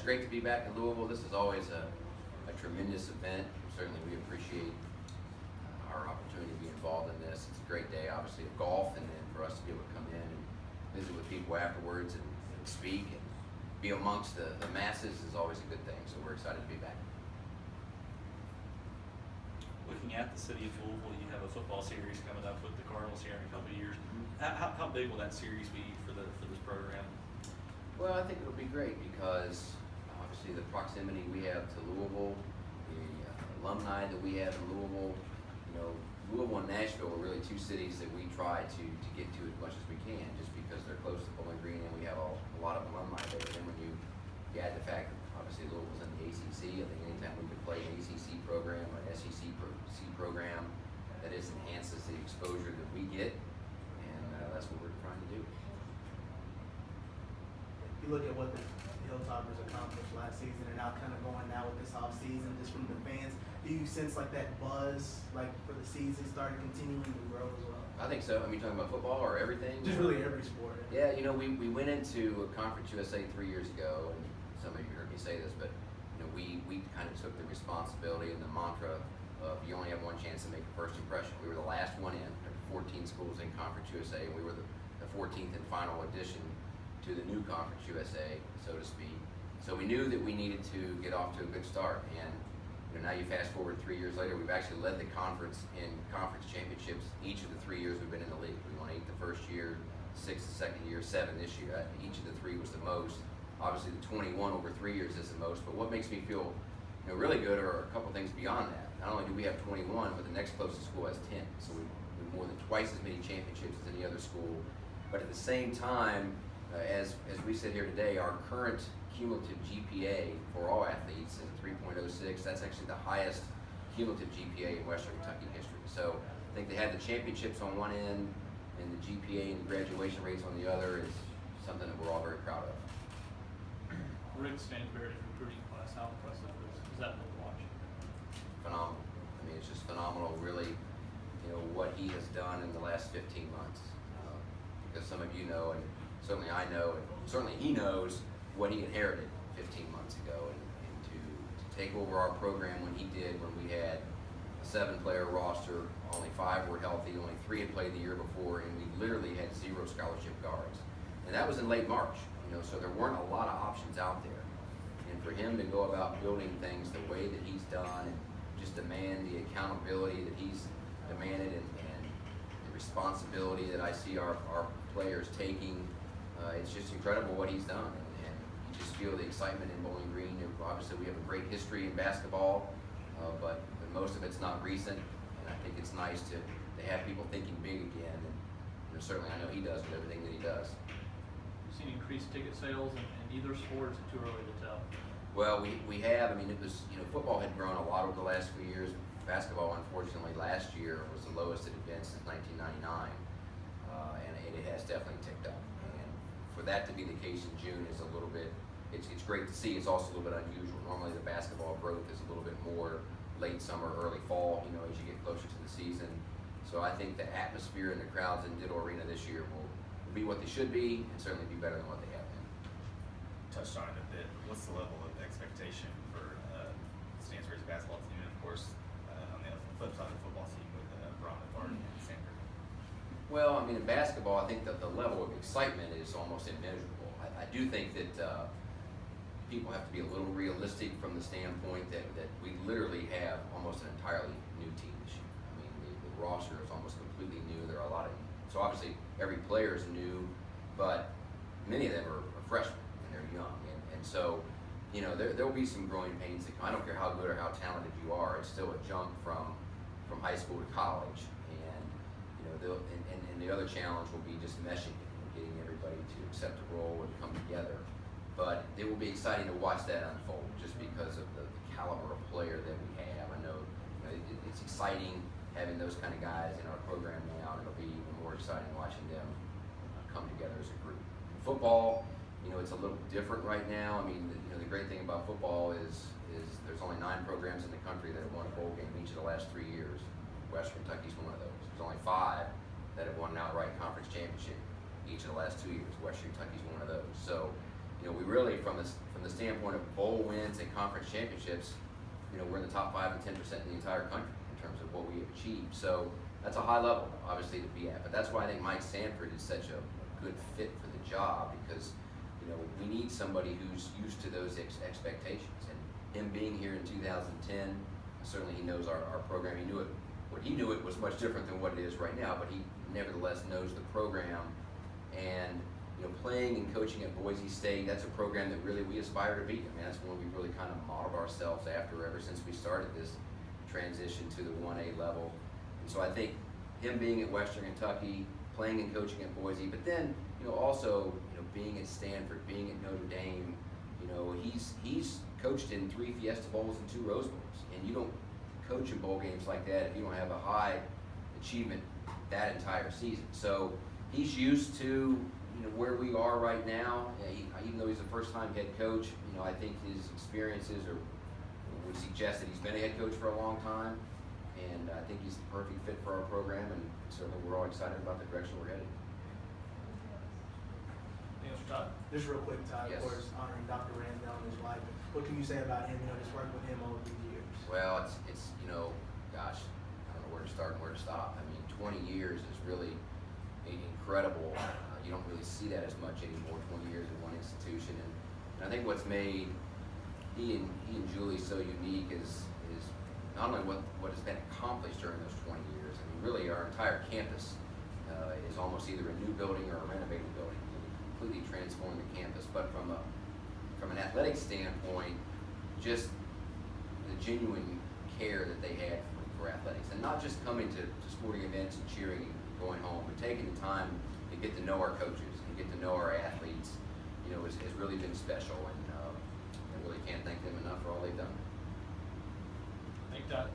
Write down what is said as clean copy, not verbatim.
it's great to be back in Louisville. This is always a tremendous event. Certainly we appreciate our opportunity to be involved in this. It's a great day, obviously, of golf, and then for us to be able to come in and visit with people afterwards and speak and be amongst the masses is always a good thing. So we're excited to be back. Looking at the city of Louisville, you have a football series coming up with the Cardinals here in a couple of years. How big will that series be for this program? Well, I think it'll be great because obviously the proximity we have to Louisville, the alumni that we have in Louisville. Louisville and Nashville are really two cities that we try to get to as much as we can, just because they're close to Bowling Green and we have a lot of alumni there. And then when you add the fact that obviously Louisville's in the ACC, I think anytime we can play an ACC program or an SEC program, that just enhances the exposure that we get, and that's what we're trying to do. You look at what the Hilltoppers accomplished last season and now kind of going now with this off season, just from the fans, do you sense like that buzz, like for the season, started continuing to grow as well? I think so. I mean, talking about football or everything? Just really every sport. Yeah, we went into Conference USA 3 years ago, and some of you heard me say this, but we kind of took the responsibility and the mantra of you only have one chance to make a first impression. We were the last one in. There were 14 schools in Conference USA, and we were the 14th and final addition to the new Conference USA, so to speak. So we knew that we needed to get off to a good start, and now you fast forward 3 years later, we've actually led the conference in conference championships each of the 3 years we've been in the league. We won 8 the first year, 6 the second year, 7 this year. Each of the 3 was the most. Obviously the 21 over 3 years is the most, but what makes me feel really good are a couple things beyond that. Not only do we have 21, but the next closest school has 10. So we've more than twice as many championships as any other school. But at the same time, as we sit here today, our current cumulative GPA for all athletes is a 3.06. That's actually the highest cumulative GPA in Western Kentucky history. So I think they had the championships on one end and the GPA and the graduation rates on the other is something that we're all very proud of. Rick Stansberry's recruiting class, how impressive is that to watch? Phenomenal. I mean, it's just phenomenal, really, what he has done in the last 15 months. Because some of you know, and certainly I know, and certainly he knows what he inherited 15 months ago, and to take over our program when he did, when we had a 7-player roster, only 5 were healthy, only 3 had played the year before, and we literally had 0 scholarship guards. And that was in late March, so there weren't a lot of options out there. And for him to go about building things the way that he's done and just demand the accountability that he's demanded and the responsibility that I see our players taking, it's just incredible what he's done. And you just feel the excitement in Bowling Green. Obviously we have a great history in basketball, but most of it's not recent. And I think it's nice to have people thinking big again. And certainly I know he does with everything that he does. You've seen increased ticket sales in either sport, it's too early to tell. Well, we have. I mean, it was, football had grown a lot over the last few years. Basketball, unfortunately, last year was the lowest it had been since 1999, and it has definitely ticked up. And for that to be the case in June is a little bit, it's great to see. It's also a little bit unusual. Normally the basketball growth is a little bit more late summer, early fall, as you get closer to the season. So I think the atmosphere and the crowds in Diddle Arena this year will be what they should be, and certainly be better than what they have been. Touched on it a bit. What's the level of expectation for Stansbury's basketball team, and of course on the flip side of the football team with Braun and Sanford? Well, I mean, in basketball, I think that the level of excitement is almost immeasurable. I do think that people have to be a little realistic from the standpoint that we literally have almost an entirely new team this year. I mean, the roster is almost completely new. There are a lot of, so obviously every player is new, but many of them are freshmen and they're young. And so, there will be some growing pains that come. I don't care how good or how talented you are, it's still a jump from high school to college. And and the other challenge will be just meshing it, getting everybody to accept a role and come together. But it will be exciting to watch that unfold, just because of the caliber of player that we have. I know, it's exciting having those kind of guys in our program now, and it'll be even more exciting watching them come together as a group. In football, it's a little different right now. I mean, the great thing about football is there's only 9 programs in the country that have won a bowl game each of the last 3 years. Western Kentucky's one of those. There's only 5 that have won an outright conference championship each of the last 2 years. Western Kentucky's one of those. So, we really, from the standpoint of bowl wins and conference championships, we're in the top 5 and 10% in the entire country in terms of what we have achieved. So that's a high level, obviously, to be at. But that's why I think Mike Sanford is such a good fit for the job, because we need somebody who's used to those expectations. And him being here in 2010, certainly he knows our program. He knew it. What he knew it was much different than what it is right now, but he nevertheless knows the program. And playing and coaching at Boise State, that's a program that really we aspire to be. I mean, that's one we really kind of modeled ourselves after ever since we started this transition to the 1A level. And so I think him being at Western Kentucky, playing and coaching at Boise, but then also being at Stanford, being at Notre Dame, he's coached in 3 Fiesta Bowls and 2 Rose Bowls, and you don't coach in bowl games like that if you don't have a high achievement that entire season. So he's used to where we are right now. Even though he's a first-time head coach, I think his experiences would suggest that he's been a head coach for a long time, and I think he's the perfect fit for our program, and certainly we're all excited about the direction we're headed. Anything else for Todd? Just real quick, Todd, Yes. of course, honoring Dr. Ransdale and his wife. What can you say about him, just working with him over these years? Well, it's gosh, I don't know where to start and where to stop. I mean, 20 years is really incredible. You don't really see that as much anymore, 20 years in one institution. And I think what's made he and Julie so unique is not only what has been accomplished during those 20 years. I mean, really our entire campus is almost either a new building or a renovated building. We completely transformed the campus. But from an athletic standpoint, just the genuine care that they had for athletics, and not just coming to sporting events and cheering and going home, but taking the time to get to know our coaches and get to know our athletes, has really been special, and I really can't thank them enough for all they've done. Thank you, Todd.